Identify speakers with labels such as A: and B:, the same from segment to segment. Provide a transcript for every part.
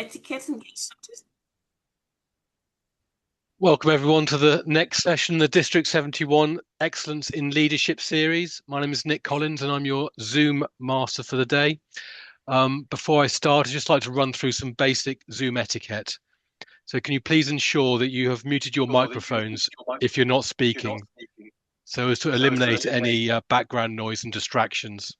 A: etiquette and get started.
B: Welcome everyone to the next session, the District 71 Excellence in Leadership series. My name is Nick Collins and I'm your Zoom master for the day. Before I start, I'd just like to run through some basic Zoom etiquette. So can you please ensure that you have muted your microphones if you're not speaking, so as to eliminate any background noise and distractions.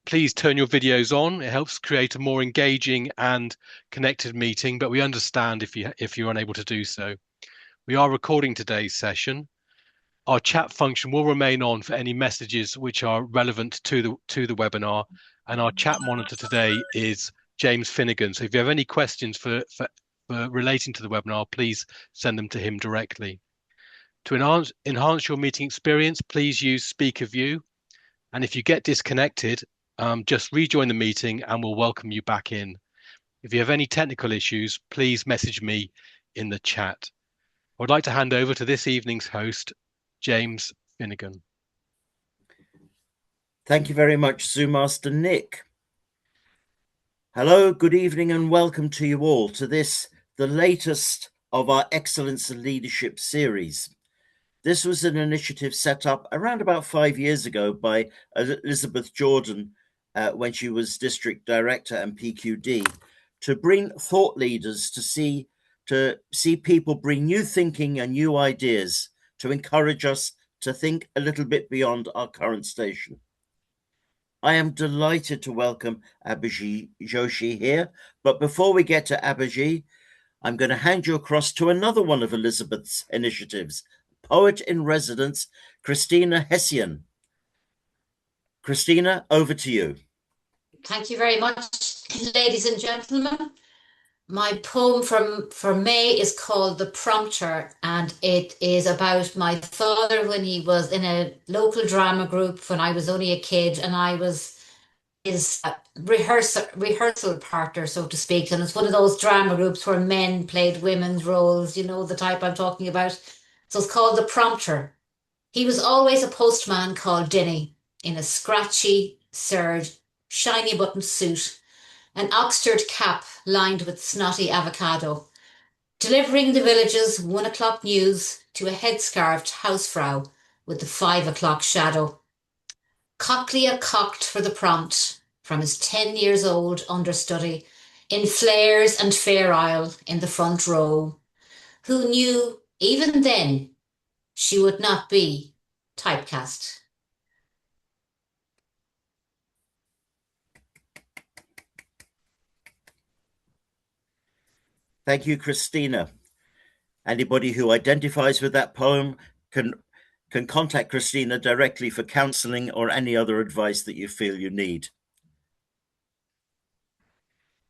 B: Please turn your videos on. It helps create a more engaging and connected meeting, but we understand if you're unable to do so. We are recording today's session. Our chat function will remain on for any messages which are relevant to the webinar, and our chat monitor today is James Finnegan. So if you have any questions for relating to the webinar, please send them to him directly. To enhance your meeting experience, please use Speaker View, and if you get disconnected, just rejoin the meeting and we'll welcome you back in. If you have any technical issues, please message me in the chat. I would like to hand over to this evening's host, James Finnegan.
C: Thank you very much, Zoom Master Nick. Hello, good evening, and welcome to you all to this, the latest of our Excellence in Leadership series. This was an initiative set up around about 5 years ago by Elizabeth Jordan when she was District Director and PQD, to bring thought leaders to see people bring new thinking and new ideas to encourage us to think a little bit beyond our current station. I am delighted to welcome Abhishi Joshi here, but before we get to Abhishi, I'm going to hand you across to another one of Elizabeth's initiatives, Poet in Residence, Christina Hessian. Christina, over to you.
D: Thank you very much, ladies and gentlemen. My poem for May is called The Prompter, and it is about my father when he was in a local drama group when I was only a kid, and I was his rehearsal partner, so to speak. And it's one of those drama groups where men played women's roles, you know, the type I'm talking about. So it's called The Prompter. He was always a postman called Dinny, in a scratchy, serge, shiny button suit, an Oxford cap lined with snotty avocado, delivering the village's 1 o'clock news to a headscarved housefrau with the 5 o'clock shadow. Cochlear cocked for the prompt from his 10 years old understudy in flares and Fair Isle in the front row, who knew even then she would not be typecast.
C: Thank you, Christina. Anybody who identifies with that poem can contact Christina directly for counselling or any other advice that you feel you need.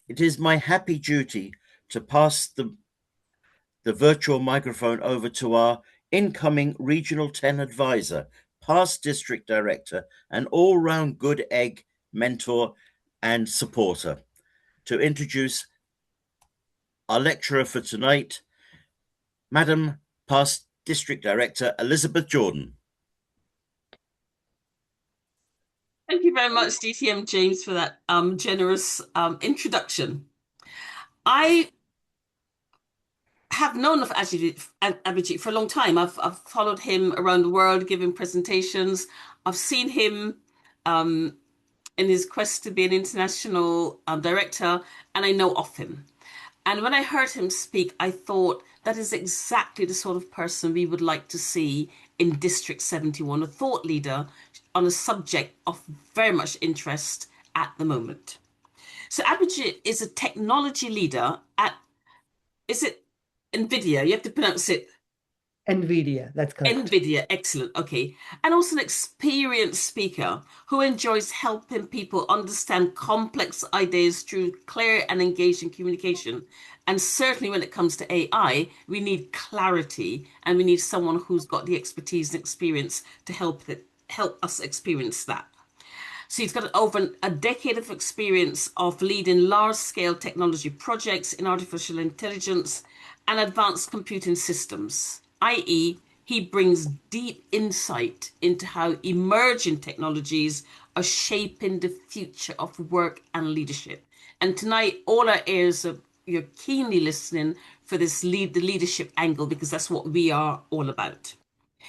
C: It is my happy duty to pass the virtual microphone over to our incoming Regional 10 advisor, past district director, and all-round good egg mentor and supporter, to introduce our lecturer for tonight, Madam Past District Director Elizabeth Jordan.
A: Thank you very much, DTM James, for that generous introduction. I have known of Abhishi for a long time. I've followed him around the world, giving presentations. I've seen him in his quest to be an international director, and I know of him. And when I heard him speak, I thought that is exactly the sort of person we would like to see in District 71, a thought leader on a subject of very much interest at the moment. So Abhishi is a technology leader at, is it NVIDIA? You have to pronounce it.
E: NVIDIA, that's correct.
A: NVIDIA, excellent, okay. And also an experienced speaker who enjoys helping people understand complex ideas through clear and engaging communication. And certainly when it comes to AI, we need clarity, and we need someone who's got the expertise and experience to help us experience that. So he's got over a decade of experience of leading large-scale technology projects in artificial intelligence and advanced computing systems, i.e., he brings deep insight into how emerging technologies are shaping the future of work and leadership. And tonight, all our ears are you're keenly listening for the leadership angle, because that's what we are all about.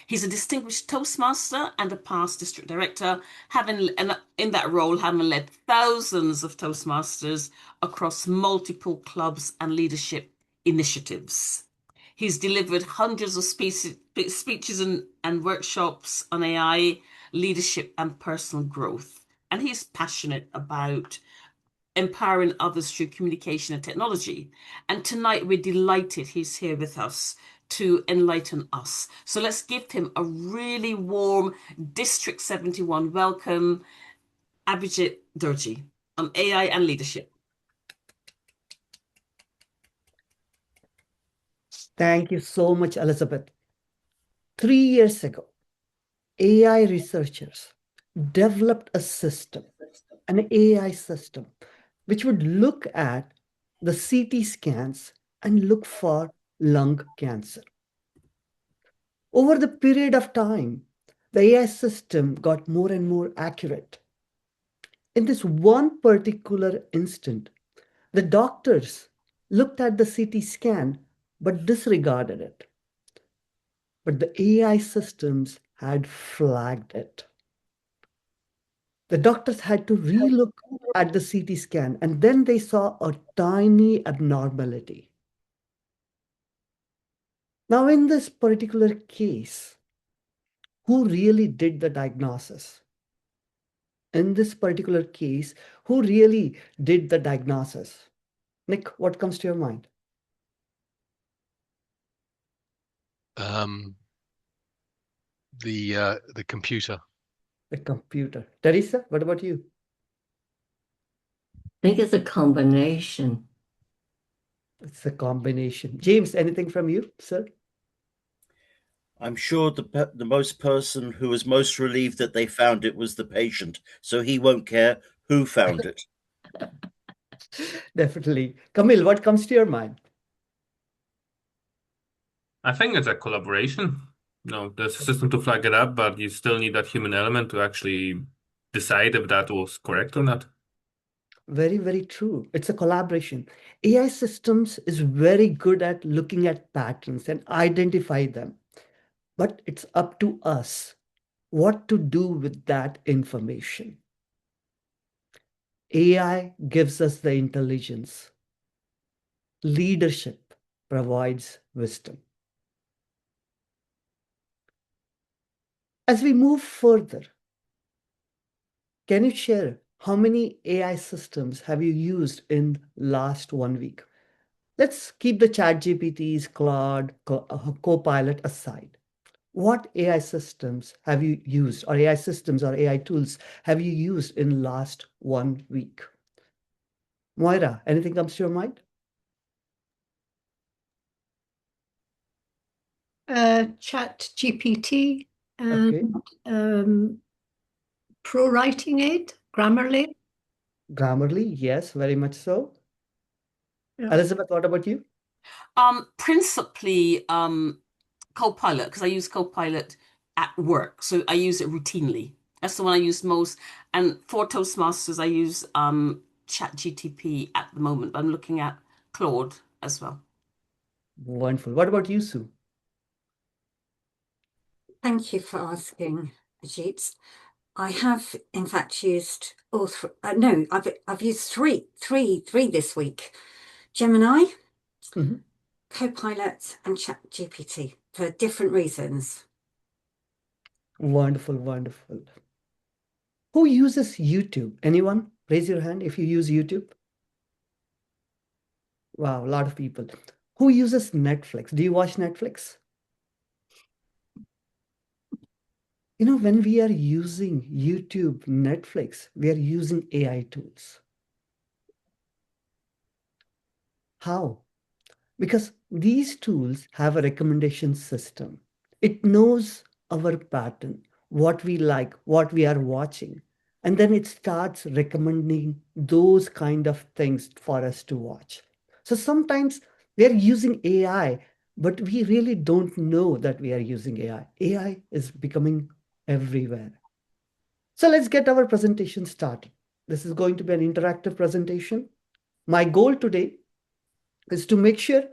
A: He's a distinguished Toastmaster and a past district director, having and in that role having led thousands of Toastmasters across multiple clubs and leadership initiatives. He's delivered hundreds of speeches and workshops on AI, leadership, and personal growth. And he's passionate about empowering others through communication and technology. And tonight we're delighted he's here with us to enlighten us. So let's give him a really warm District 71 welcome, Abhishi Joshi, on AI and leadership.
E: Thank you so much, Elizabeth. 3 years ago, AI researchers developed a system, an AI system, which would look at the CT scans and look for lung cancer. Over the period of time, the AI system got more and more accurate. In this one particular instant, the doctors looked at the CT scan but disregarded it. But the AI systems had flagged it. The doctors had to relook at the CT scan, and then they saw a tiny abnormality. Now, in this particular case, who really did the diagnosis? In this particular case, who really did the diagnosis? Nick, what comes to your mind?
B: The computer.
E: The computer. Teresa, what about you?
F: I think it's a combination.
E: It's a combination. James, anything from you, sir?
C: I'm sure the most person who was most relieved that they found it was the patient, so he won't care who found it.
E: Definitely. Camille, what comes to your mind?
G: I think it's a collaboration. No, there's a system to flag it up, but you still need that human element to actually decide if that was correct or not.
E: Very, very true. It's a collaboration. AI systems is very good at looking at patterns and identify them. But it's up to us what to do with that information. AI gives us the intelligence. Leadership provides wisdom. As we move further, can you share how many AI systems have you used in last 1 week? Let's keep the ChatGPTs, Claude, Copilot aside. What AI systems have you used, or AI systems or AI tools have you used in last 1 week? Moira, anything comes to your mind?
F: Chat GPT and pro writing aid, Grammarly.
E: Grammarly, yes, very much so.
F: Yeah.
E: Elizabeth, what about you?
A: Principally Copilot, because I use Copilot at work, so I use it routinely. That's the one I use most. And for Toastmasters, I use ChatGTP at the moment, but I'm looking at Claude as well.
E: Wonderful. What about you, Sue?
H: Thank you for asking, Ajit. I have, in fact, used all three. No, I've used three this week: Gemini, Copilot, and ChatGPT for different reasons.
E: Wonderful, wonderful. Who uses YouTube? Anyone? Raise your hand if you use YouTube. Wow, a lot of people. Who uses Netflix? Do you watch Netflix? You know, when we are using YouTube, Netflix, we are using AI tools. How? Because these tools have a recommendation system. It knows our pattern, what we like, what we are watching, and then it starts recommending those kind of things for us to watch. So sometimes we are using AI, but we really don't know that we are using AI. AI is becoming everywhere. So let's get our presentation started. This is going to be an interactive presentation. My goal today is to make sure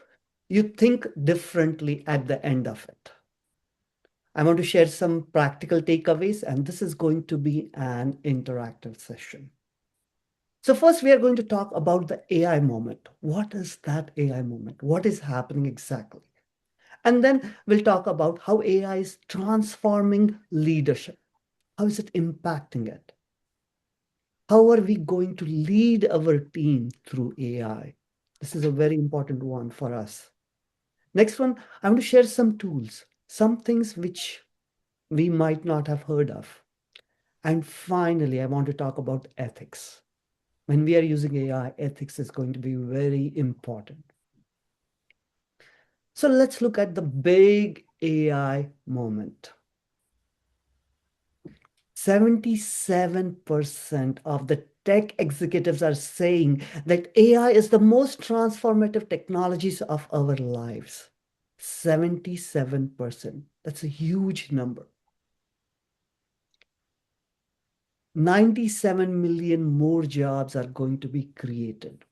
E: you think differently at the end of it. I want to share some practical takeaways, and this is going to be an interactive session. So first, we are going to talk about the AI moment. What is that AI moment? What is happening exactly? And then we'll talk about how AI is transforming leadership. How is it impacting it? How are we going to lead our team through AI? This is a very important one for us. Next one, I'm going to share some tools, some things which we might not have heard of. And finally, I want to talk about ethics. When we are using AI, ethics is going to be very important. So let's look at the big AI moment. 77% of the tech executives are saying that AI is the most transformative technologies of our lives. 77%. That's a huge number. 97 million more jobs are going to be created.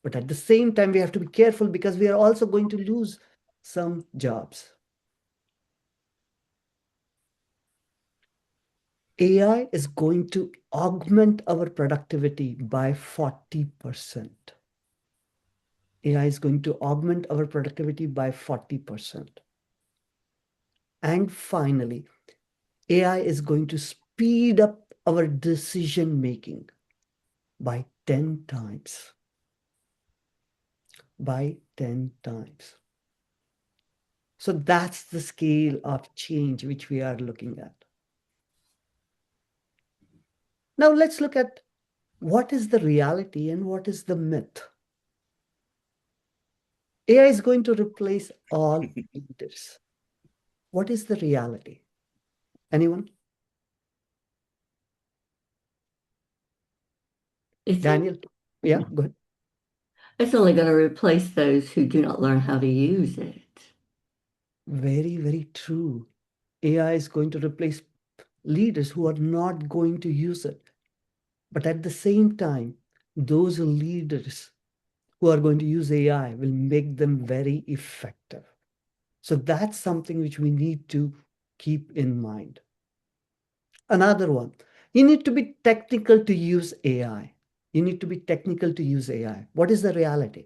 E: But at the same time, we have to be careful because we are also going to lose some jobs. AI is going to augment our productivity by 40%. AI is going to augment our productivity by 40%. And finally, AI is going to speed up our decision making by 10 times. By 10 times. So that's the scale of change which we are looking at. Now let's look at what is the reality and what is the myth. AI is going to replace all leaders. What is the reality? Anyone? Daniel? Yeah, go ahead.
F: It's only going to replace those who do not learn how to use it.
E: Very, very true. AI is going to replace leaders who are not going to use it. But at the same time, those leaders who are going to use AI will make them very effective. So that's something which we need to keep in mind. Another one, you need to be technical to use AI. You need to be technical to use AI. What is the reality?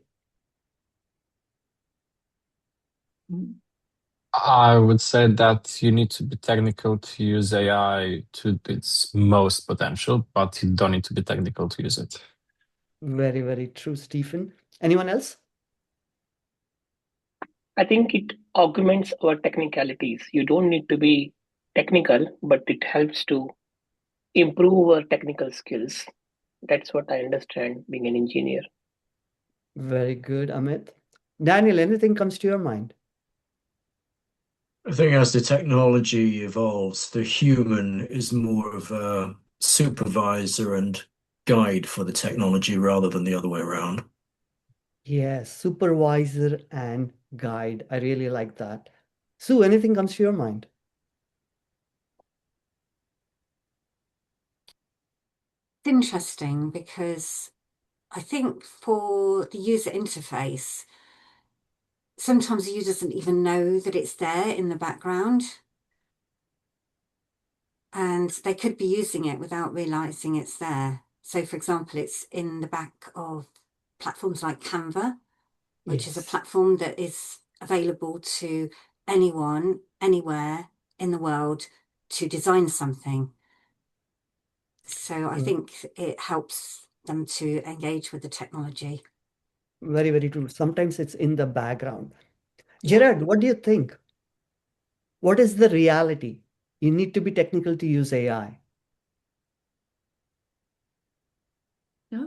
I: I would say that you need to be technical to use AI to its most potential, but you don't need to be technical to use it.
E: Very, very true, Stephen. Anyone else?
J: I think it augments our technicalities. You don't need to be technical, but it helps to improve our technical skills. That's what I understand being an engineer.
E: Very good, Amit. Daniel, anything comes to your mind?
K: I think as the technology evolves, the human is more of a supervisor and guide for the technology rather than the other way around.
E: Yes, supervisor and guide. I really like that. Sue, anything comes to your mind?
H: It's interesting because I think for the user interface, sometimes the user doesn't even know that it's there in the background. And they could be using it without realizing it's there. So, for example, it's in the back of platforms like Canva, which is a platform that is available to anyone, anywhere in the world to design something. So I think it helps them to engage with the technology.
E: Very, very true. Sometimes it's in the background. Gerard, what do you think? What is the reality? You need to be technical to use AI.
F: Yeah.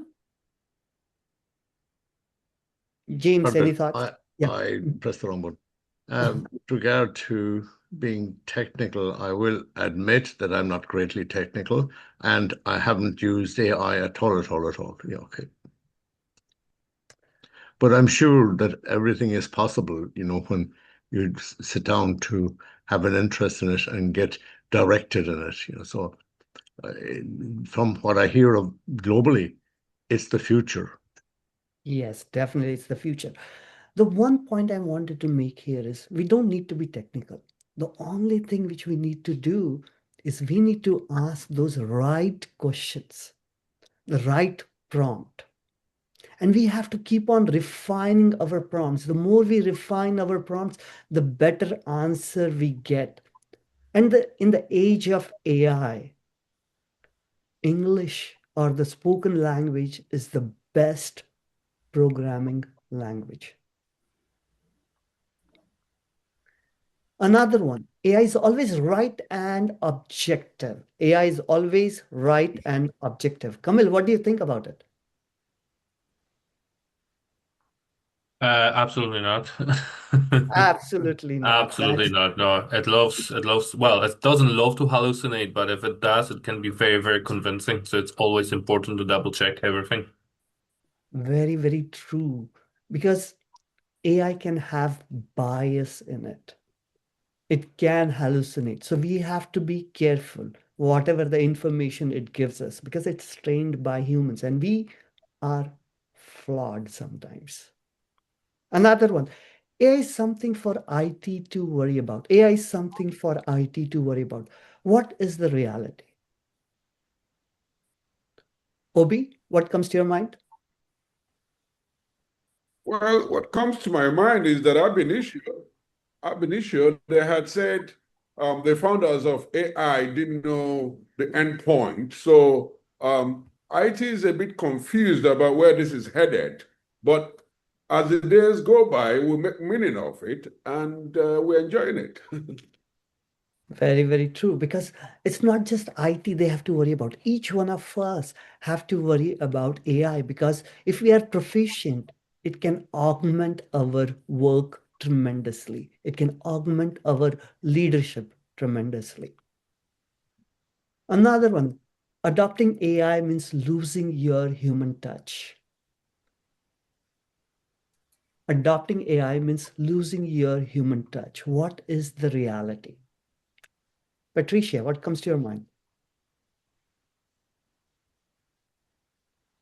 E: James, any thoughts?
L: I pressed the wrong button. With regard to being technical, I will admit that I'm not greatly technical, and I haven't used AI at all. Yeah, okay. But I'm sure that everything is possible, when you sit down to have an interest in it and get directed in it. So from what I hear of globally, it's the future.
E: Yes, definitely, it's the future. The one point I wanted to make here is we don't need to be technical. The only thing which we need to do is we need to ask those right questions, the right prompt. And we have to keep on refining our prompts. The more we refine our prompts, the better answer we get. And in the age of AI, English or the spoken language is the best programming language. Another one, AI is always right and objective. AI is always right and objective. Kamil, what do you think about it?
G: Absolutely not.
E: Absolutely not.
G: Absolutely not. No, well, it doesn't love to hallucinate, but if it does, it can be very, very convincing. So it's always important to double check everything.
E: Very, very true. Because AI can have bias in it. It can hallucinate. So we have to be careful, whatever the information it gives us, because it's trained by humans and we are flawed sometimes. Another one, AI is something for IT to worry about. AI is something for IT to worry about. What is the reality? Obi, what comes to your mind?
M: Well, what comes to my mind is that ab initio, they had said the founders of AI didn't know the endpoint. So IT is a bit confused about where this is headed. But as the days go by, we make meaning of it and we're enjoying it.
E: Very, very true. Because it's not just IT they have to worry about. Each one of us have to worry about AI because if we are proficient, it can augment our work tremendously. It can augment our leadership tremendously. Another one, adopting AI means losing your human touch. Adopting AI means losing your human touch. What is the reality? Patricia, what comes to your mind?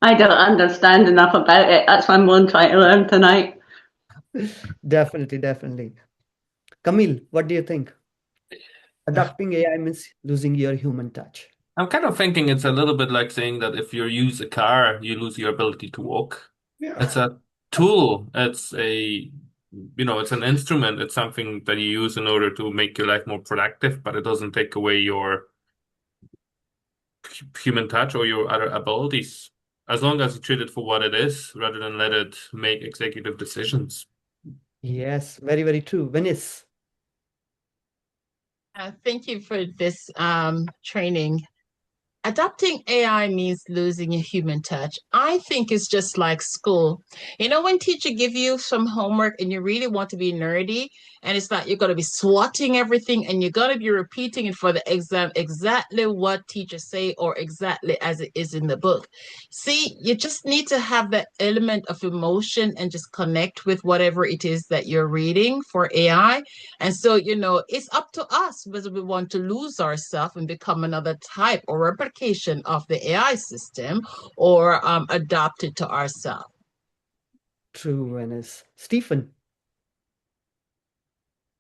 F: I don't understand enough about it. That's why I'm going to try to learn tonight.
E: Definitely, definitely. Camille, what do you think? Adopting AI means losing your human touch.
G: I'm kind of thinking it's a little bit like saying that if you use a car, you lose your ability to walk.
M: Yeah.
G: It's a tool. It's an instrument. It's something that you use in order to make your life more productive, but it doesn't take away your human touch or your other abilities. As long as you treat it for what it is, rather than let it make executive decisions.
E: Yes, very, very true. Venice.
N: Thank you for this training. Adopting AI means losing your human touch. I think it's just like school. You know, when teacher give you some homework and you really want to be nerdy, and it's like you're going to be swatting everything and you're going to be repeating it for the exam exactly what teacher say or exactly as it is in the book. See, you just need to have that element of emotion and just connect with whatever it is that you're reading for AI. And so, it's up to us whether we want to lose ourselves and become another type or replication of the AI system or adopt it to ourselves.
E: True, Venice. Stephen.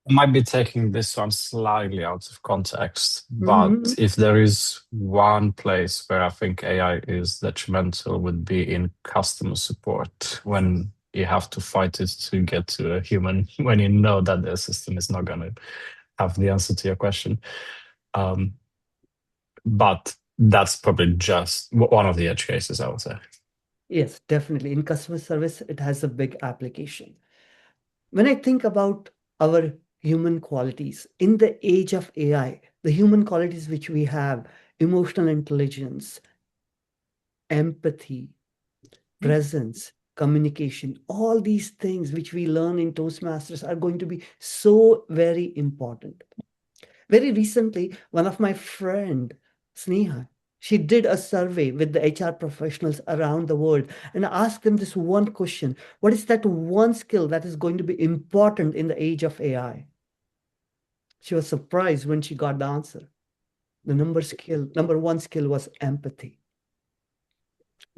I: I might be taking this one slightly out of context,
E: Mhm.
I: but if there is one place where I think AI is detrimental would be in customer support when you have to fight it to get to a human when you know that the system is not going to have the answer to your question. But that's probably just one of the edge cases, I would say.
E: Yes, definitely. In customer service, it has a big application. When I think about our human qualities in the age of AI, the human qualities which we have, emotional intelligence, empathy, presence, communication, all these things which we learn in Toastmasters are going to be so very important. Very recently, one of my friend, Sneha, she did a survey with the HR professionals around the world and asked them this one question. What is that one skill that is going to be important in the age of AI? She was surprised when she got the answer. The number one skill was empathy.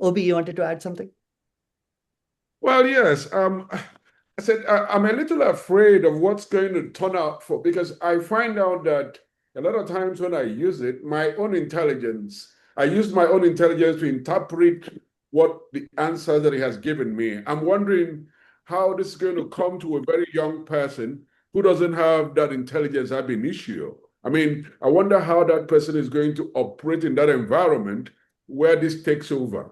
E: Obi, you wanted to add something?
M: Well, yes. I said I'm a little afraid of what's going to turn out for because I find out that a lot of times when I use it, I use my own intelligence to interpret what the answer that it has given me. I'm wondering how this is going to come to a very young person who doesn't have that intelligence ab initio. I mean, I wonder how that person is going to operate in that environment where this takes over.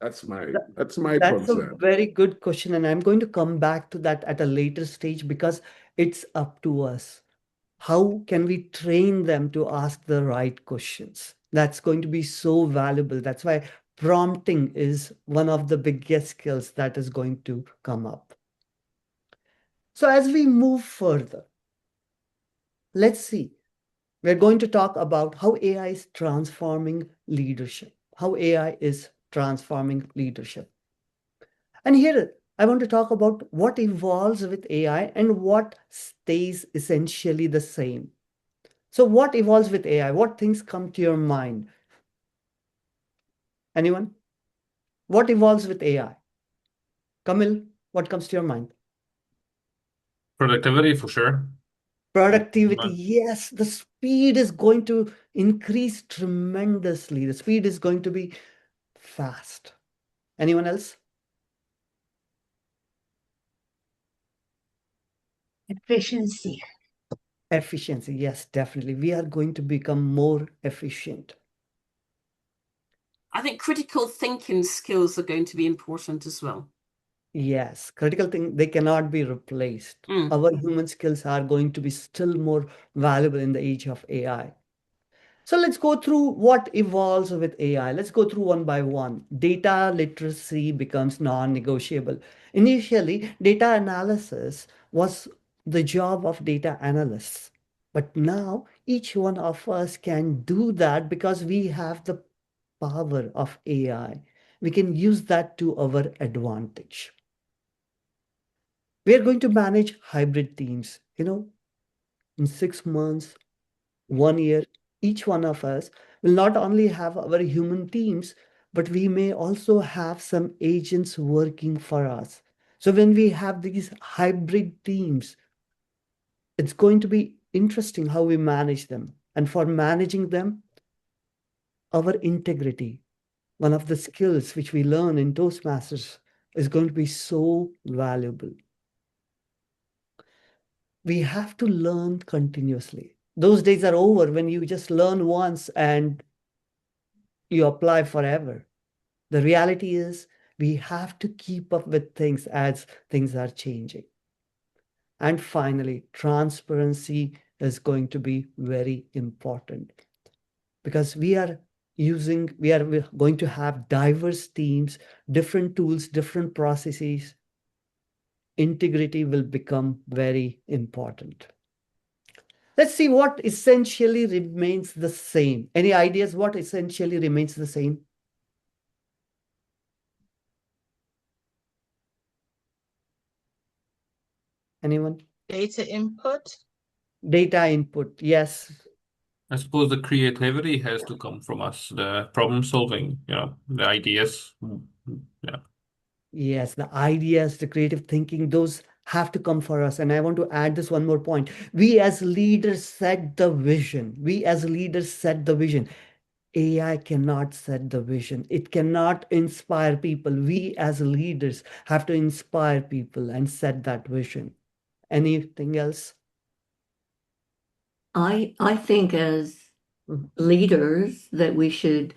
M: That's my
E: That's a
M: concern.
E: very good question, and I'm going to come back to that at a later stage because it's up to us. How can we train them to ask the right questions? That's going to be so valuable. That's why prompting is one of the biggest skills that is going to come up. So as we move further, let's see. We're going to talk about how AI is transforming leadership, how AI is transforming leadership. And here I want to talk about what evolves with AI and what stays essentially the same. So what evolves with AI? What things come to your mind? Anyone? What evolves with AI? Kamil, what comes to your mind?
G: Productivity for sure.
E: Productivity, yes, the speed is going to increase tremendously. The speed is going to be fast. Anyone else?
N: Efficiency.
E: Efficiency, yes, definitely. We are going to become more efficient.
A: I think critical thinking skills are going to be important as well.
E: Yes, critical thing, they cannot be replaced. Our human skills are going to be still more valuable in the age of AI. So let's go through what evolves with AI. Let's go through one by one. Data literacy becomes non-negotiable. Initially, data analysis was the job of data analysts. But now each one of us can do that because we have the power of AI. We can use that to our advantage. We are going to manage hybrid teams. In 6 months, 1 year, each one of us will not only have our human teams, but we may also have some agents working for us. So when we have these hybrid teams, it's going to be interesting how we manage them. And for managing them, our integrity, one of the skills which we learn in Toastmasters, is going to be so valuable. We have to learn continuously. Those days are over when you just learn once and you apply forever. The reality is we have to keep up with things as things are changing. And finally, transparency is going to be very important because we are going to have diverse teams, different tools, different processes. Integrity will become very important. Let's see what essentially remains the same. Any ideas what essentially remains the same? Anyone?
N: Data input.
E: Data input, yes.
G: I suppose the creativity has to come from us, the problem solving, the ideas. Yeah.
E: Yes, the ideas, the creative thinking, those have to come for us. And I want to add this one more point. We as leaders set the vision. We as leaders set the vision. AI cannot set the vision. It cannot inspire people. We as leaders have to inspire people and set that vision. Anything else?
F: I think as leaders that we should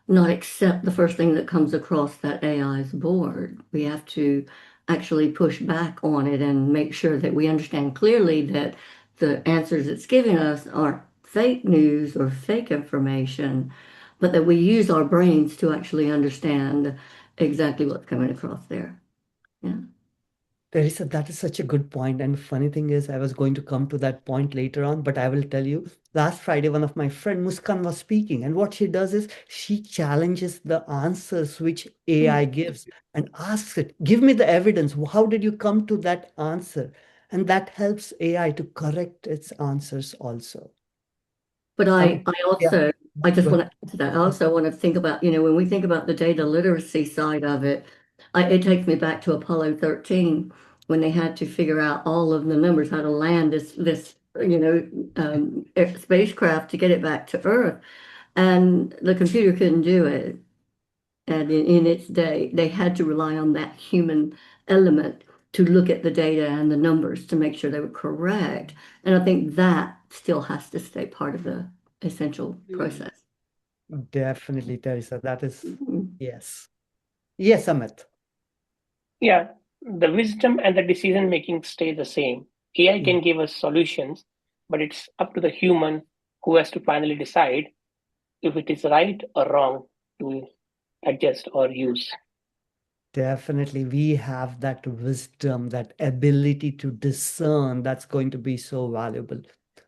F: not accept the first thing that comes across that AI's board. We have to actually push back on it and make sure that we understand clearly that the answers it's giving us aren't fake news or fake information, but that we use our brains to actually understand exactly what's coming across there. Yeah.
E: That is such a good point. And funny thing is, I was going to come to that point later on, but I will tell you, last Friday, one of my friend Muskan was speaking, and what she does is she challenges the answers which AI gives and asks it, give me the evidence. How did you come to that answer? And that helps AI to correct its answers also.
F: But I
E: Yeah.
F: just want to add to that. I also want to think about, when we think about the data literacy side of it, it takes me back to Apollo 13 when they had to figure out all of the numbers, how to land this spacecraft to get it back to Earth, and the computer couldn't do it. And in its day, they had to rely on that human element to look at the data and the numbers to make sure they were correct. And I think that still has to stay part of the essential process.
E: Definitely, Teresa. That is,
F: Mhm.
E: yes. Yes, Amit.
J: Yeah, the wisdom and the decision making stay the same. AI can give us solutions, but it's up to the human who has to finally decide if it is right or wrong to adjust or use.
E: Definitely, we have that wisdom, that ability to discern. That's going to be so valuable.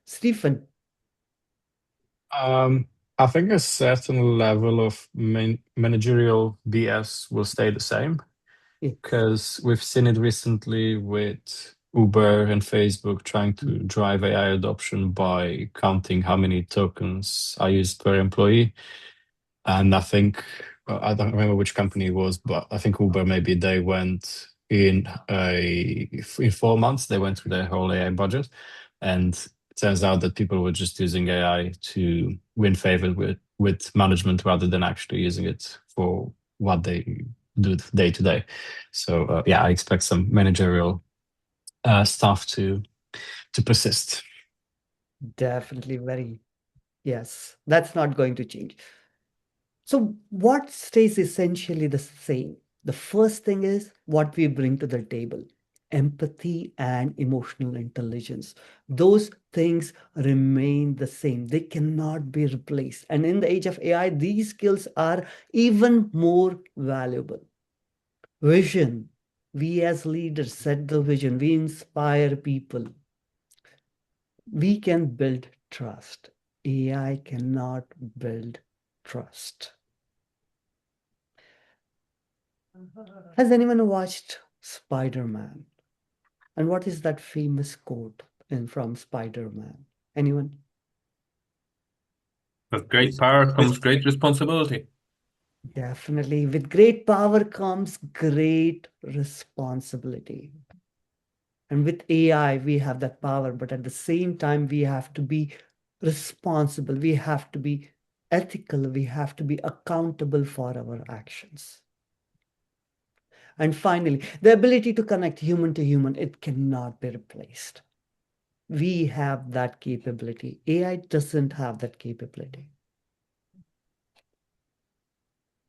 E: Stephen.
I: I think a certain level of managerial BS will stay the same because we've seen it recently with Uber and Facebook trying to drive AI adoption by counting how many tokens are used per employee. And I think, I don't remember which company it was, but I think Uber, maybe they went in 4 months, they went through their whole AI budget. And it turns out that people were just using AI to win favor with management rather than actually using it for what they do day to day. So yeah, I expect some managerial stuff to persist.
E: Definitely very, yes, that's not going to change. So what stays essentially the same? The first thing is what we bring to the table, empathy and emotional intelligence. Those things remain the same. They cannot be replaced. And in the age of AI, these skills are even more valuable. Vision. We as leaders set the vision. We inspire people. We can build trust. AI cannot build trust. Has anyone watched Spider-Man? And what is that famous quote from Spider-Man? Anyone?
G: With great power comes great responsibility.
E: Definitely. With great power comes great responsibility. And with AI, we have that power, but at the same time, we have to be responsible. We have to be ethical. We have to be accountable for our actions. And finally, the ability to connect human to human, it cannot be replaced. We have that capability. AI doesn't have that capability.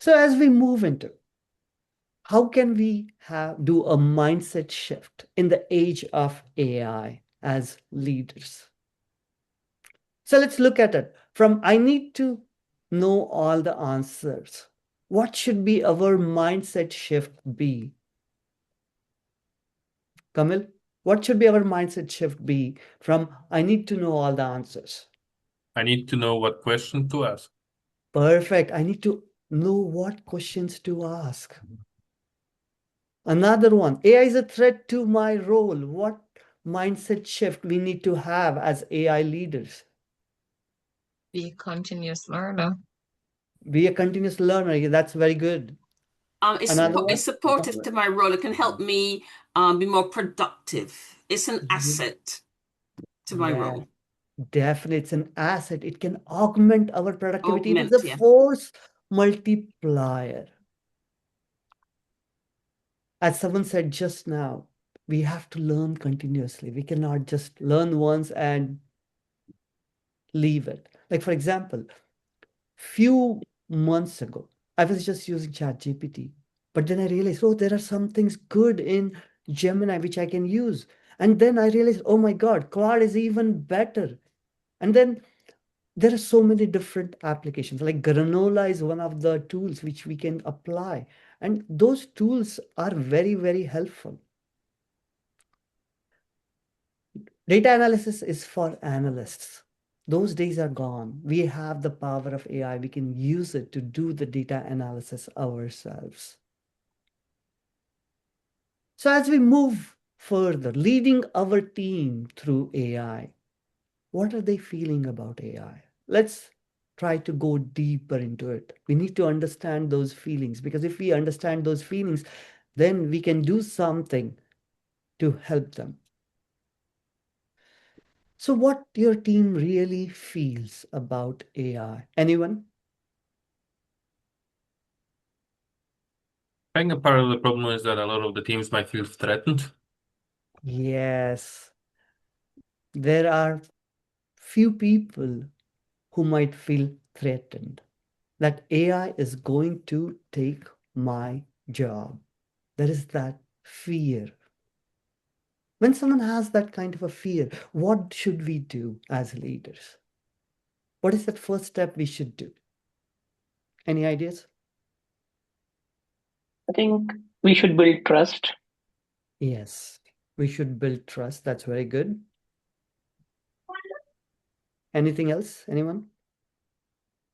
E: So as we move into, how can we do a mindset shift in the age of AI as leaders? So let's look at it from I need to know all the answers. What should be our mindset shift be? Kamil, what should be our mindset shift be from I need to know all the answers?
G: I need to know what question to ask.
E: Perfect. I need to know what questions to ask. Another one, AI is a threat to my role. What mindset shift we need to have as AI leaders?
N: Be a continuous learner.
E: Be a continuous learner. That's very good. Another one?
A: It's supportive to my role. It can help me be more productive. It's an asset to my role.
E: Definitely, it's an asset. It can augment our productivity. It is a
A: Yeah.
E: force multiplier. As someone said just now, we have to learn continuously. We cannot just learn once and leave it. Like, for example, few months ago, I was just using ChatGPT, but then I realized, oh, there are some things good in Gemini which I can use. And then I realized, oh my God, Claude is even better. And then there are so many different applications. Like Granola is one of the tools which we can apply. And those tools are very, very helpful. Data analysis is for analysts. Those days are gone. We have the power of AI. We can use it to do the data analysis ourselves. So as we move further, leading our team through AI, what are they feeling about AI? Let's try to go deeper into it. We need to understand those feelings because if we understand those feelings, then we can do something to help them. So what your team really feels about AI? Anyone?
G: I think a part of the problem is that a lot of the teams might feel threatened.
E: Yes. There are few people who might feel threatened that AI is going to take my job. There is that fear. When someone has that kind of a fear, what should we do as leaders? What is that first step we should do? Any ideas?
J: I think we should build trust.
E: Yes, we should build trust. That's very good. Anything else? Anyone?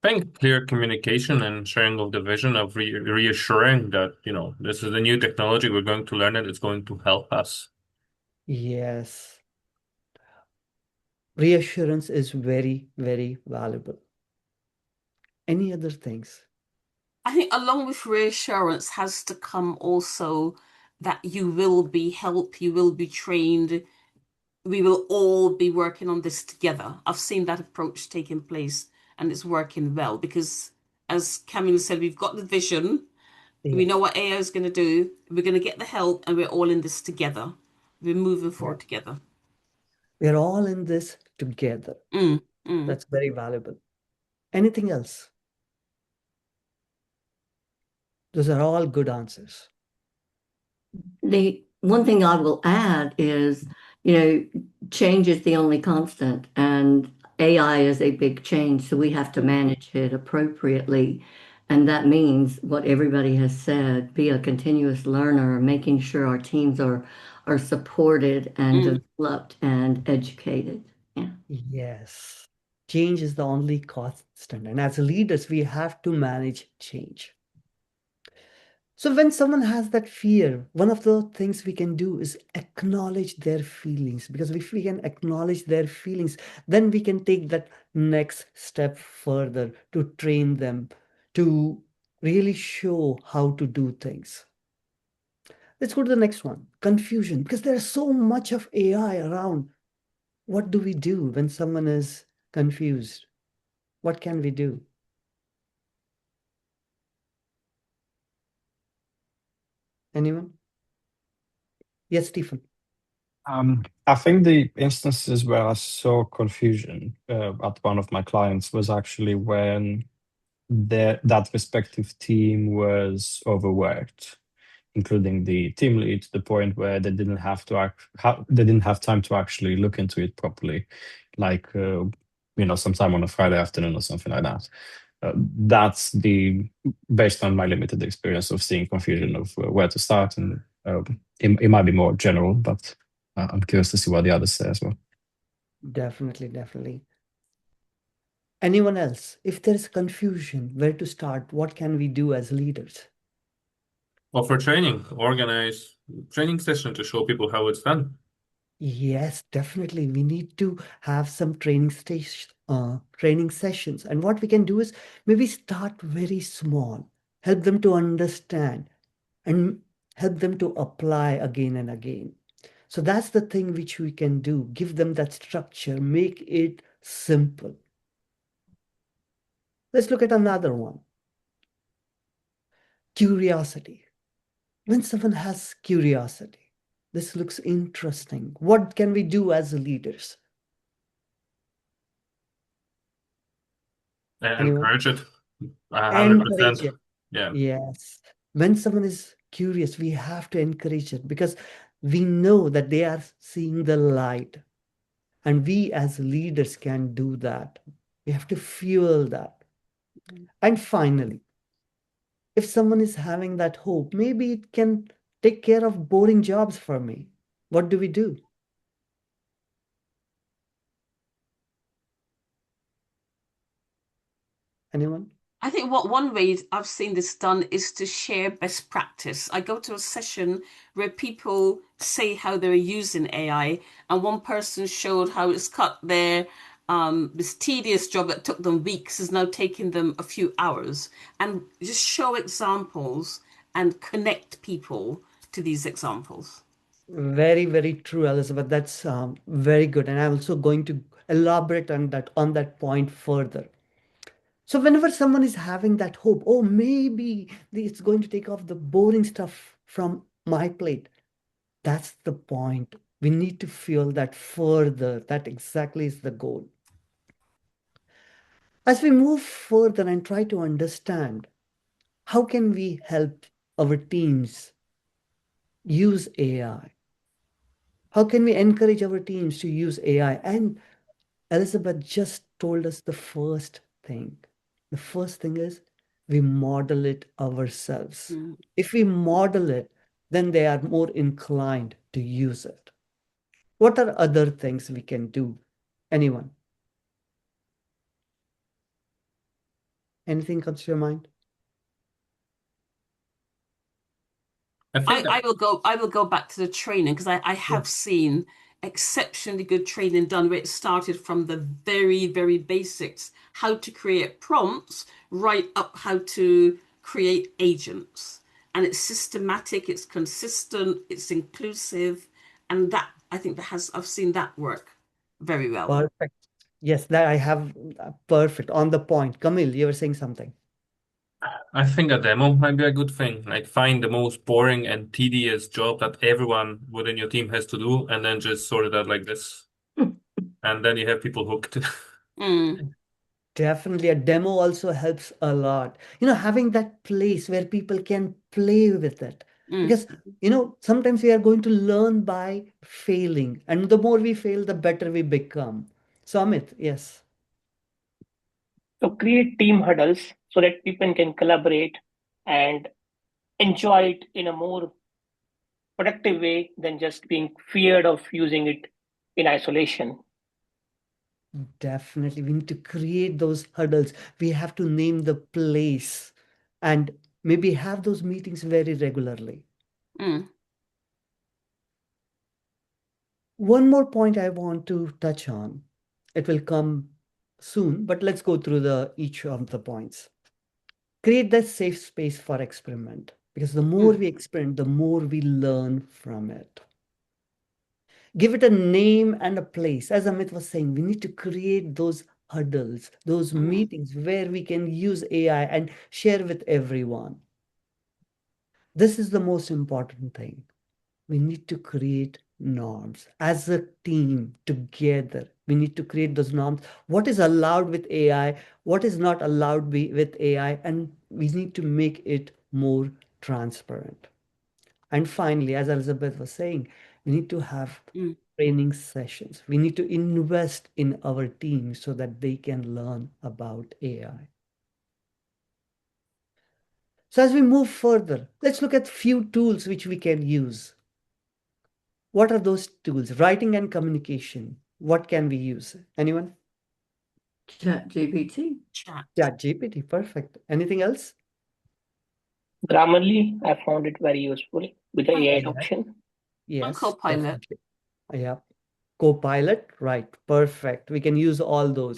G: I think clear communication and sharing of the vision of reassuring that, this is a new technology, we're going to learn it, it's going to help us.
E: Yes. Reassurance is very, very valuable. Any other things?
A: I think along with reassurance has to come also that you will be helped, you will be trained, we will all be working on this together. I've seen that approach taking place and it's working well because, as Camille said, we've got the vision, we know what AI is going to do, we're going to get the help, and we're all in this together. We're moving forward together.
E: We're all in this together. That's very valuable. Anything else? Those are all good answers.
F: The one thing I will add is, change is the only constant, and AI is a big change, so we have to manage it appropriately. And that means what everybody has said, be a continuous learner, making sure our teams are supported and developed and educated. Yeah.
E: Yes. Change is the only constant. And as leaders, we have to manage change. So when someone has that fear, one of the things we can do is acknowledge their feelings. Because if we can acknowledge their feelings, then we can take that next step further to train them, to really show how to do things. Let's go to the next one, confusion. Because there's so much of AI around. What do we do when someone is confused? What can we do? Anyone? Yes, Stephen.
I: I think the instances where I saw confusion at one of my clients was actually when that respective team was overworked, including the team lead, to the point where they didn't have to they didn't have time to actually look into it properly, like sometime on a Friday afternoon or something like that. That's based on my limited experience of seeing confusion of where to start, and it might be more general, but I'm curious to see what the others say as well.
E: Definitely, definitely. Anyone else? If there's confusion, where to start? What can we do as leaders?
G: Offer training, organize training session to show people how it's done.
E: Yes, definitely. We need to have some training sessions. And what we can do is maybe start very small, help them to understand, and help them to apply again and again. So that's the thing which we can do. Give them that structure, make it simple. Let's look at another one. Curiosity. When someone has curiosity, this looks interesting. What can we do as leaders?
G: Encourage it. 100%.
E: Encourage it.
G: Yeah.
E: Yes. When someone is curious, we have to encourage it because we know that they are seeing the light. And we as leaders can do that. We have to fuel that. And finally, if someone is having that hope, maybe it can take care of boring jobs for me. What do we do? Anyone?
A: I think what one way I've seen this done is to share best practice. I go to a session where people say how they're using AI, and one person showed how it's cut their this tedious job that took them weeks is now taking them a few hours, and just show examples and connect people to these examples.
E: Very, very true, Elizabeth. That's very good. And I'm also going to elaborate on that point further. So whenever someone is having that hope, oh, maybe it's going to take off the boring stuff from my plate. That's the point. We need to feel that further. That exactly is the goal. As we move further and try to understand how can we help our teams use AI? How can we encourage our teams to use AI? And Elizabeth just told us the first thing. The first thing is we model it ourselves. If we model it, then they are more inclined to use it. What are other things we can do? Anyone? Anything comes to your mind?
A: I will go back to the training because I have seen exceptionally good training done where it started from the very, very basics, how to create prompts, right up how to create agents. And it's systematic, it's consistent, it's inclusive, and that I think I've seen that work very well.
E: Perfect. Yes, that I have perfect on the point. Camille, you were saying something.
G: I think a demo might be a good thing. Like find the most boring and tedious job that everyone within your team has to do, and then just sort it out like this. And then you have people hooked.
E: Definitely, a demo also helps a lot. Having that place where people can play with it. Because, sometimes we are going to learn by failing, and the more we fail, the better we become. So, Amit, yes.
J: So create team huddles so that people can collaborate and enjoy it in a more productive way than just being feared of using it in isolation.
E: Definitely, we need to create those hurdles. We have to name the place and maybe have those meetings very regularly. One more point I want to touch on. It will come soon, but let's go through each of the points. Create that safe space for experiment, because the more we experiment, the more we learn from it. Give it a name and a place. As Amit was saying, we need to create those huddles, those meetings where we can use AI and share with everyone. This is the most important thing. We need to create norms as a team together. We need to create those norms. What is allowed with AI? What is not allowed with AI? And we need to make it more transparent. And finally, as Elizabeth was saying, we need to have training sessions. We need to invest in our team so that they can learn about AI. So as we move further, let's look at few tools which we can use. What are those tools? Writing and communication. What can we use? Anyone?
F: ChatGPT.
E: ChatGPT, perfect. Anything else?
J: Grammarly, I found it very useful with the AI adoption.
E: Yes,
A: Copilot.
E: definitely. Yeah. Copilot, right. Perfect. We can use all those.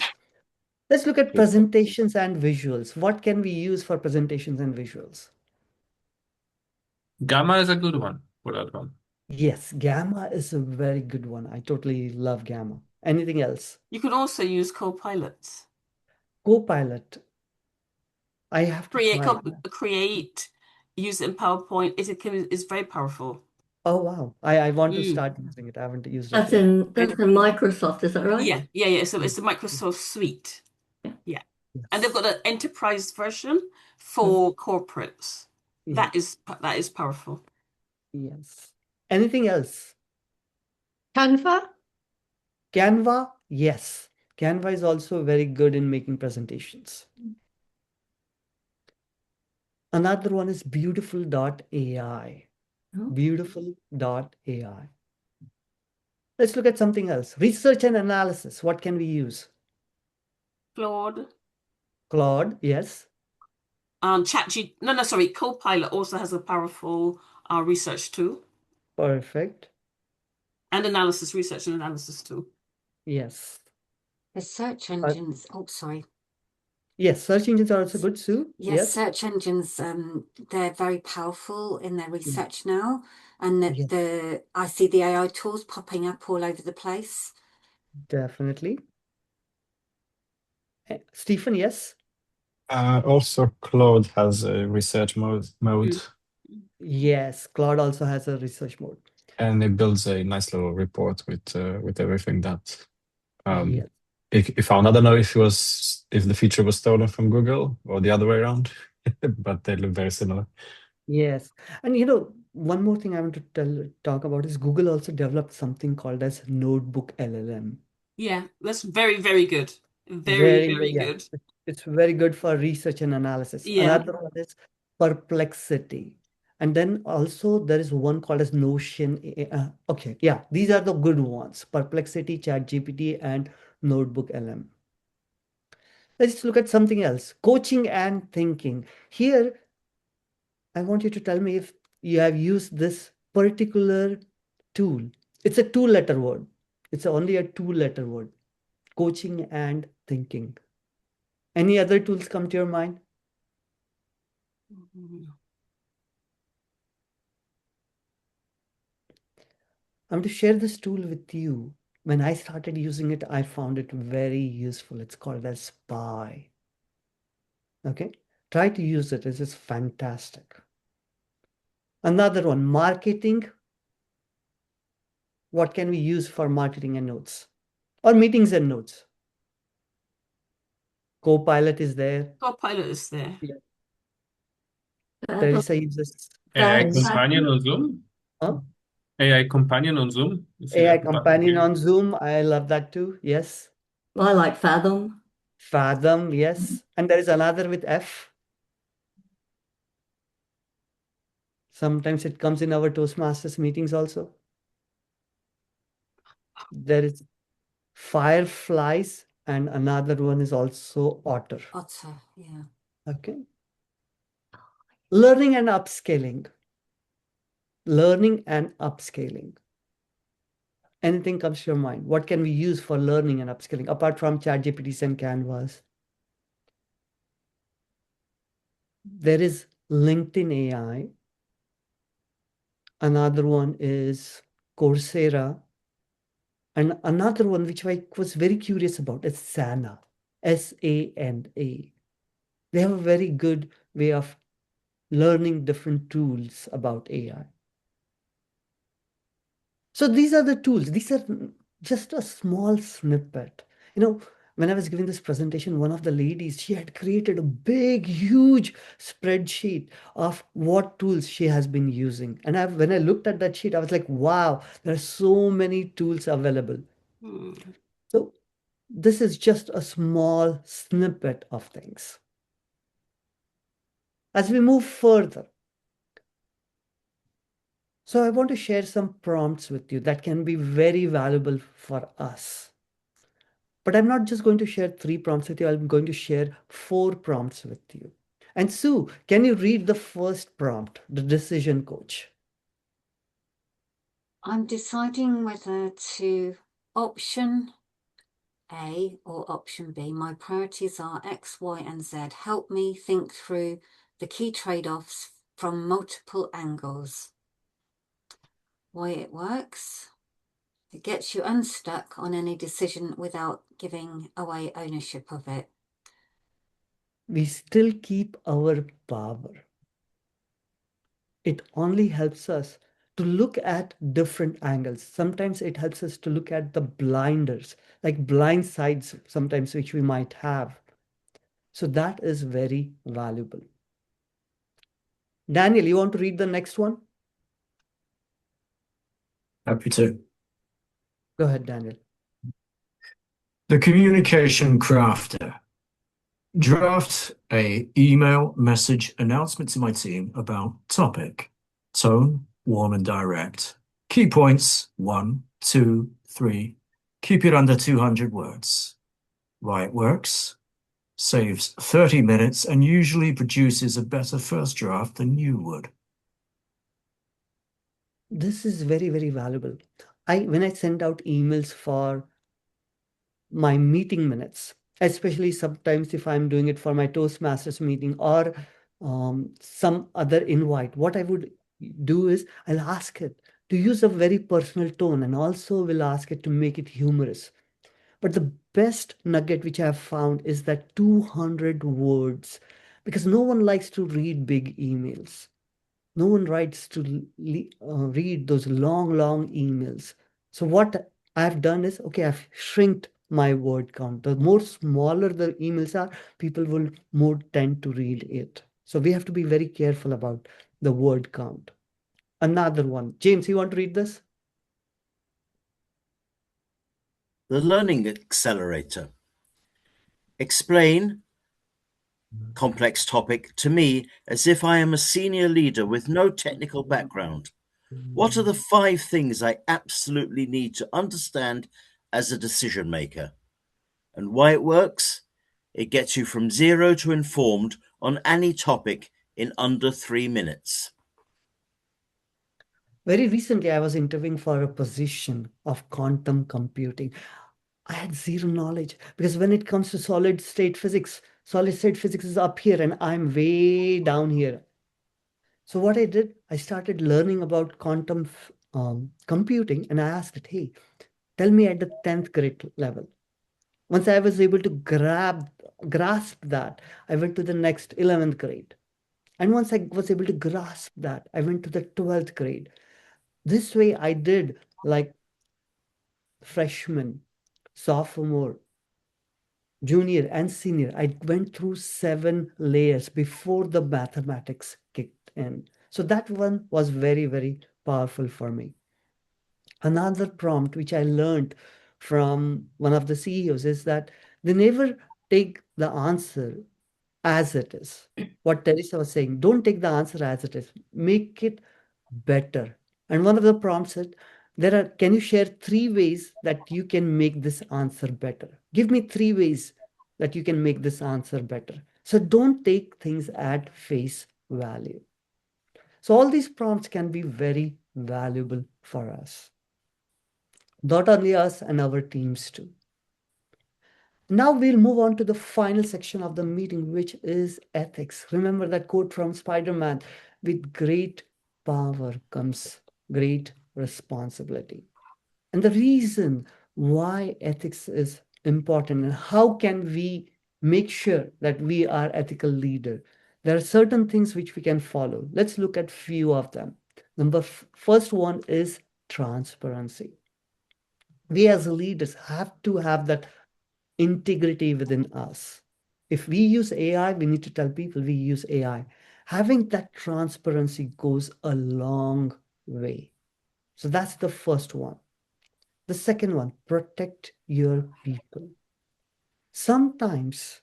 E: Let's look at presentations and visuals. What can we use for presentations and visuals?
G: Gamma is a good one for that one.
E: Yes, Gamma is a very good one. I totally love Gamma. Anything else?
A: You can also use Copilot.
E: Copilot. I have to try.
A: Create, use it in PowerPoint. It's very powerful.
E: Oh, wow. I want to start using it. I haven't used it
F: That's
E: yet.
F: in Microsoft, is that right?
A: Yeah. So it's the Microsoft Suite. Yeah. And they've got an enterprise version for corporates.
E: Yeah.
A: That is powerful.
E: Yes. Anything else?
F: Canva?
E: Canva, yes. Canva is also very good in making presentations. Another one is beautiful.ai. Beautiful.ai. Let's look at something else. Research and analysis. What can we use?
A: Claude.
E: Claude, yes.
A: Copilot also has a powerful research tool.
E: Perfect.
A: And research and analysis tool.
E: Yes.
H: The search engines. Oh, sorry.
E: Yes, search engines are also good, Sue.
H: Yes,
E: Yes.
H: search engines, they're very powerful in their research now. And that I see the AI tools popping up all over the place.
E: Definitely. Stephen, yes?
I: Also, Claude has a research mode,
E: Yes, Claude also has a research mode.
I: and it builds a nice little report with everything that
E: Yes.
I: it found. I don't know if the feature was stolen from Google or the other way around, but they look very similar.
E: Yes. And one more thing I want to talk about is Google also developed something called as Notebook LLM.
A: Yeah, that's very, very good. Very,
E: Very,
A: very
E: yeah.
A: good.
E: It's very good for research and analysis.
A: Yeah.
E: Another one is Perplexity. And then also there is one called as Notion. Okay, yeah, these are the good ones. Perplexity, ChatGPT, and Notebook LM. Let's look at something else. Coaching and thinking. Here, I want you to tell me if you have used this particular tool. It's a two-letter word. It's only a two-letter word. Coaching and thinking. Any other tools come to your mind? I'm to share this tool with you. When I started using it, I found it very useful. It's called as Spy. Okay, try to use it. It is fantastic. Another one, marketing. What can we use for marketing and notes or meetings and notes? Copilot is there.
A: Copilot is there.
E: Yeah. Teresa uses
G: AI Companion on Zoom.
E: Huh?
G: AI Companion on Zoom. You see
E: AI
G: that
E: Companion on Zoom. I love that too. Yes.
F: I like Fathom.
E: Fathom, yes. And there is another with F. Sometimes it comes in our Toastmasters meetings also. There is Fireflies, and another one is also Otter.
H: Otter, yeah.
E: Okay. Learning and upscaling. Learning and upscaling. Anything comes to your mind? What can we use for learning and upscaling apart from ChatGPT and Canvas? There is LinkedIn AI. Another one is Coursera. And another one, which I was very curious about, is Sana. SANA. They have a very good way of learning different tools about AI. So these are the tools. These are just a small snippet. When I was giving this presentation, one of the ladies, she had created a big, huge spreadsheet of what tools she has been using. And when I looked at that sheet, I was like, wow, there are so many tools available. So this is just a small snippet of things. As we move further, so I want to share some prompts with you that can be very valuable for us. But I'm not just going to share 3 prompts with you. I'm going to share 4 prompts with you. And Sue, can you read the first prompt, the decision coach?
H: I'm deciding whether to option A or option B. My priorities are X, Y, and Z. Help me think through the key trade-offs from multiple angles. Why it works. It gets you unstuck on any decision without giving away ownership of it.
E: We still keep our power. It only helps us to look at different angles. Sometimes it helps us to look at the blinders, like blind sides sometimes which we might have. So that is very valuable. Daniel, you want to read the next one?
K: Happy to.
E: Go ahead, Daniel.
K: The communication crafter. Draft a email message announcement to my team about topic. Tone, warm and direct. Key points, 1, 2, 3. Keep it under 200 words. Why it works. Saves 30 minutes and usually produces a better first draft than you would.
E: This is very, very valuable. When I send out emails for my meeting minutes, especially sometimes if I'm doing it for my Toastmasters meeting or some other invite. What I would do is I'll ask it to use a very personal tone and also will ask it to make it humorous. But the best nugget which I have found is that 200 words, because no one likes to read big emails. No one writes to read those long emails. So what I've done is, okay, I've shrinked my word count. The more smaller the emails are, people will more tend to read it. So we have to be very careful about the word count. Another one. James, you want to read this?
C: The Learning Accelerator. Explain complex topic to me as if I am a senior leader with no technical background. What are the 5 things I absolutely need to understand as a decision maker? And why it works? It gets you from 0 to informed on any topic in under 3 minutes.
E: Very recently, I was interviewing for a position of quantum computing. I had zero knowledge because when it comes to solid state physics is up here and I'm way down here. So what I did, I started learning about quantum computing and I asked it, hey, tell me at the 10th grade level. Once I was able to grasp that, I went to the next 11th grade. And once I was able to grasp that, I went to the 12th grade. This way I did like freshman, sophomore, junior, and senior. I went through 7 layers before the mathematics kicked in. So that one was very, very powerful for me. Another prompt which I learned from one of the CEOs is that they never take the answer as it is. What Teresa was saying, don't take the answer as it is, make it better. And one of the prompts said, can you share 3 ways that you can make this answer better? Give me 3 ways that you can make this answer better. So don't take things at face value. So all these prompts can be very valuable for us. Not only us and our teams too. Now we'll move on to the final section of the meeting, which is ethics. Remember that quote from Spider-Man, with great power comes great responsibility. And the reason why ethics is important and how can we make sure that we are ethical leader, there are certain things which we can follow. Let's look at few of them. First one is transparency. We as leaders have to have that integrity within us. If we use AI, we need to tell people we use AI. Having that transparency goes a long way. So that's the first one. The second one, protect your people. Sometimes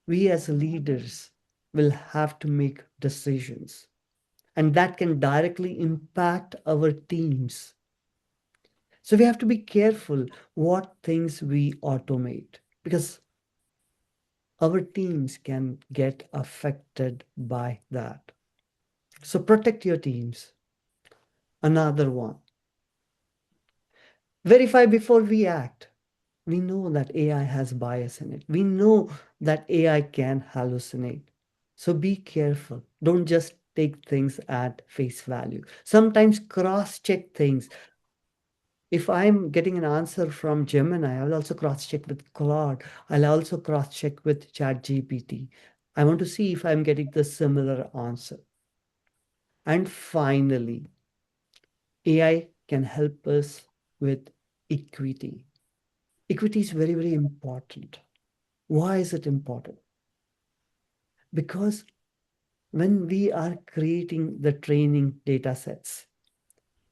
E: we as leaders will have to make decisions, and that can directly impact our teams. So we have to be careful what things we automate because our teams can get affected by that. So protect your teams. Another one. Verify before we act. We know that AI has bias in it. We know that AI can hallucinate. So be careful. Don't just take things at face value. Sometimes cross-check things. If I'm getting an answer from Gemini, I will also cross-check with Claude. I'll also cross-check with ChatGPT. I want to see if I'm getting the similar answer. And finally, AI can help us with equity. Equity is very, very important. Why is it important? Because when we are creating the training data sets,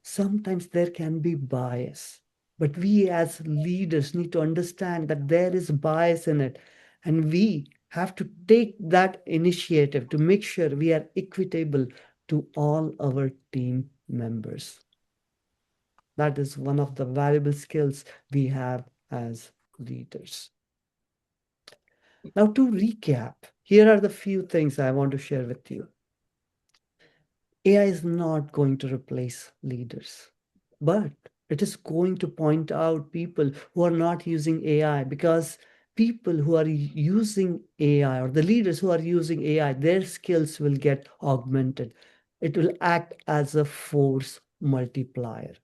E: sometimes there can be bias. But we as leaders need to understand that there is bias in it. And we have to take that initiative to make sure we are equitable to all our team members. That is one of the valuable skills we have as leaders. Now, to recap, here are the few things I want to share with you. AI is not going to replace leaders, but it is going to point out people who are not using AI because people who are using AI or the leaders who are using AI, their skills will get augmented. It will act as a force multiplier.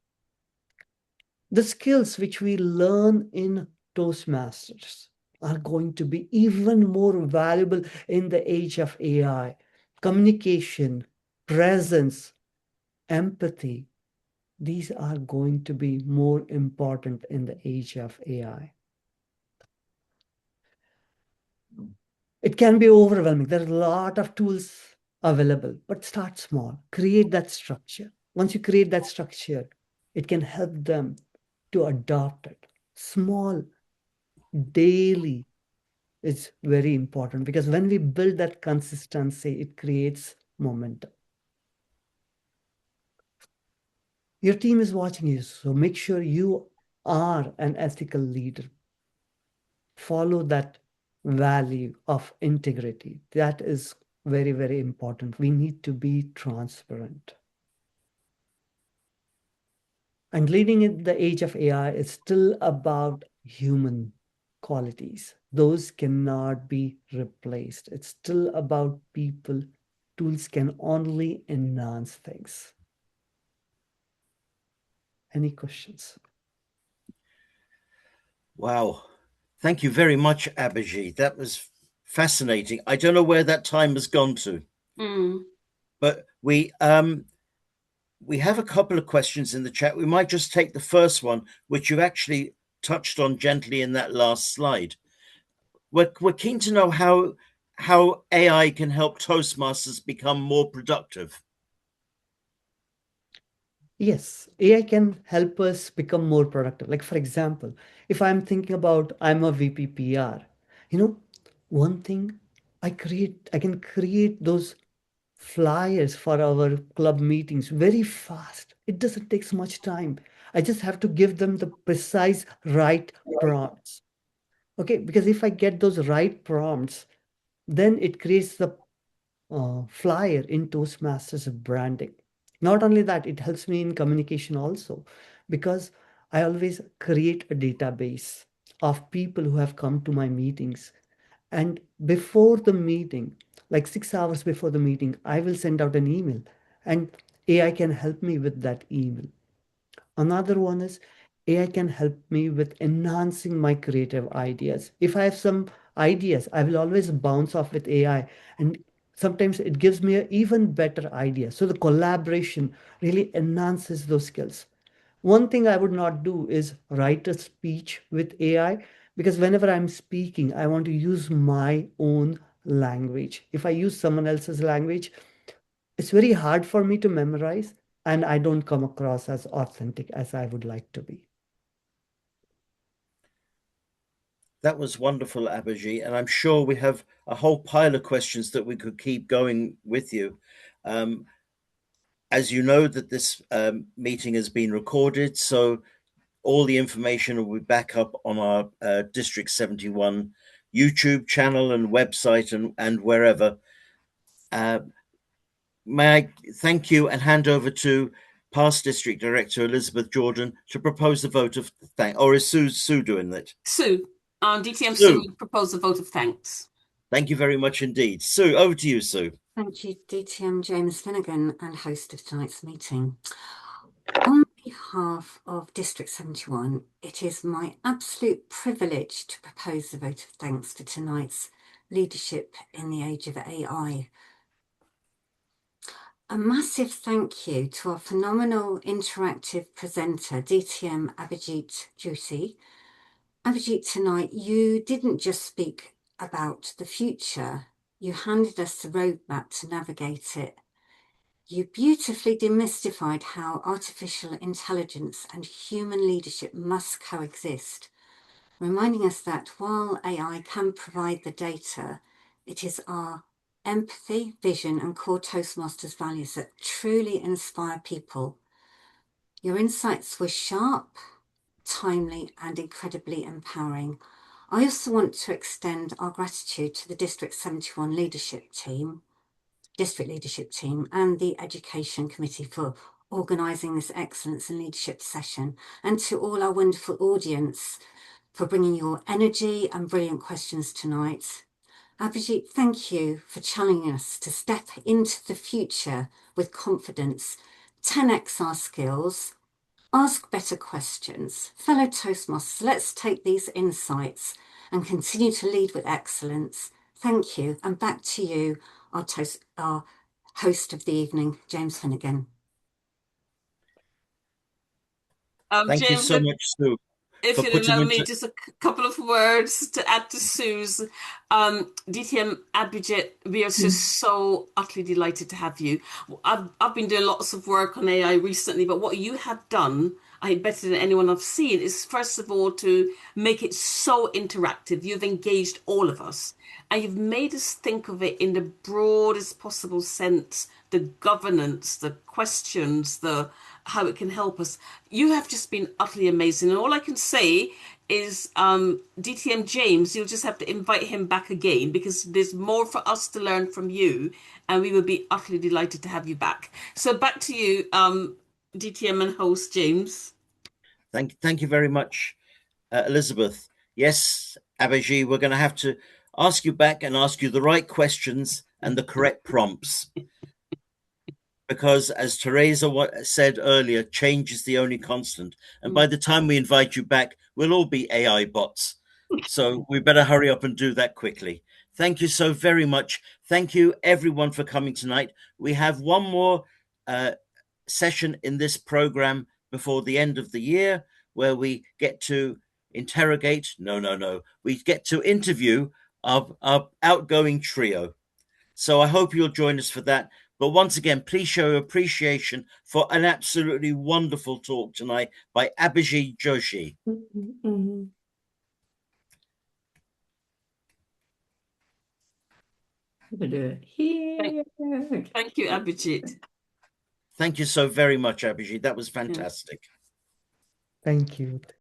E: The skills which we learn in Toastmasters are going to be even more valuable in the age of AI. Communication, presence, empathy, these are going to be more important in the age of AI. It can be overwhelming. There are a lot of tools available, but start small. Create that structure. Once you create that structure, it can help them to adopt it. Small, daily is very important because when we build that consistency, it creates momentum. Your team is watching you, so make sure you are an ethical leader. Follow that value of integrity. That is very, very important. We need to be transparent. And leading in the age of AI is still about human qualities. Those cannot be replaced. It's still about people. Tools can only enhance things. Any questions?
C: Wow. Thank you very much, Abhishi. That was fascinating. I don't know where that time has gone to. But we have a couple of questions in the chat. We might just take the first one, which you actually touched on gently in that last slide. We're keen to know how AI can help Toastmasters become more productive.
E: Yes, AI can help us become more productive. Like, for example, if I'm thinking about I'm a VP PR, one thing I can create those flyers for our club meetings very fast. It doesn't take so much time. I just have to give them the precise right prompts. Okay, because if I get those right prompts, then it creates the flyer in Toastmasters branding. Not only that, it helps me in communication also because I always create a database of people who have come to my meetings. And before the meeting, like 6 hours before the meeting, I will send out an email and AI can help me with that email. Another one is AI can help me with enhancing my creative ideas. If I have some ideas, I will always bounce off with AI, and sometimes it gives me an even better idea. So the collaboration really enhances those skills. One thing I would not do is write a speech with AI because whenever I'm speaking, I want to use my own language. If I use someone else's language, it's very hard for me to memorize and I don't come across as authentic as I would like to be.
C: That was wonderful, Abhishi, and I'm sure we have a whole pile of questions that we could keep going with you. As you know, that this meeting has been recorded, so all the information will be back up on our District 71 YouTube channel and website and wherever. May I thank you and hand over to past District Director Elizabeth Jordan to propose the vote of thanks. Or is Sue doing that?
A: Sue, DTM
C: Sue,
A: Sue propose a vote of thanks.
C: Thank you very much indeed. Sue, over to you, Sue.
H: Thank you, DTM James Finnegan and host of tonight's meeting. On behalf of District 71, it is my absolute privilege to propose the vote of thanks for tonight's leadership in the age of AI. A massive thank you to our phenomenal interactive presenter, DTM Abhishi Joshi. Abhijit, tonight you didn't just speak about the future, you handed us the roadmap to navigate it. You beautifully demystified how artificial intelligence and human leadership must coexist, reminding us that while AI can provide the data, it is our empathy, vision, and core Toastmasters values that truly inspire people. Your insights were sharp, timely, and incredibly empowering. I also want to extend our gratitude to the District 71 District Leadership Team, and the Education Committee for organising this Excellence in Leadership session, and to all our wonderful audience for bringing your energy and brilliant questions tonight. Abhishi, thank you for challenging us to step into the future with confidence, 10x our skills, ask better questions. Fellow Toastmasters, let's take these insights and continue to lead with excellence. Thank you. And back to you, our host of the evening, James Finnegan.
C: Thank you
A: James,
C: so much, Sue,
A: if
C: for
A: you'll
C: putting
A: allow me
C: into.
A: just a couple of words to add to Sue's, DTM Abhijit, we are just so utterly delighted to have you. I've been doing lots of work on AI recently, but what you have done, I think better than anyone I've seen, is first of all to make it so interactive. You've engaged all of us, and you've made us think of it in the broadest possible sense, the governance, the questions, the how it can help us. You have just been utterly amazing. And all I can say is DTM James, you'll just have to invite him back again because there's more for us to learn from you. And we would be utterly delighted to have you back. So back to you, DTM and host James.
C: Thank you very much, Elizabeth. Yes, Abhishi, we're going to have to ask you back and ask you the right questions and the correct prompts. Because as Teresa said earlier, change is the only constant. And by the time we invite you back, we'll all be AI bots. So we better hurry up and do that quickly. Thank you so very much. Thank you, everyone, for coming tonight. We have one more session in this program before the end of the year where we get to interrogate. No. We get to interview our outgoing trio. So I hope you'll join us for that. But once again, please show appreciation for an absolutely wonderful talk tonight by Abhishi Joshi.
F: Mm-hmm. Do it here.
A: Thank you, Abhijit.
C: Thank you so very much, Abhishi. That was fantastic.
E: Thank you.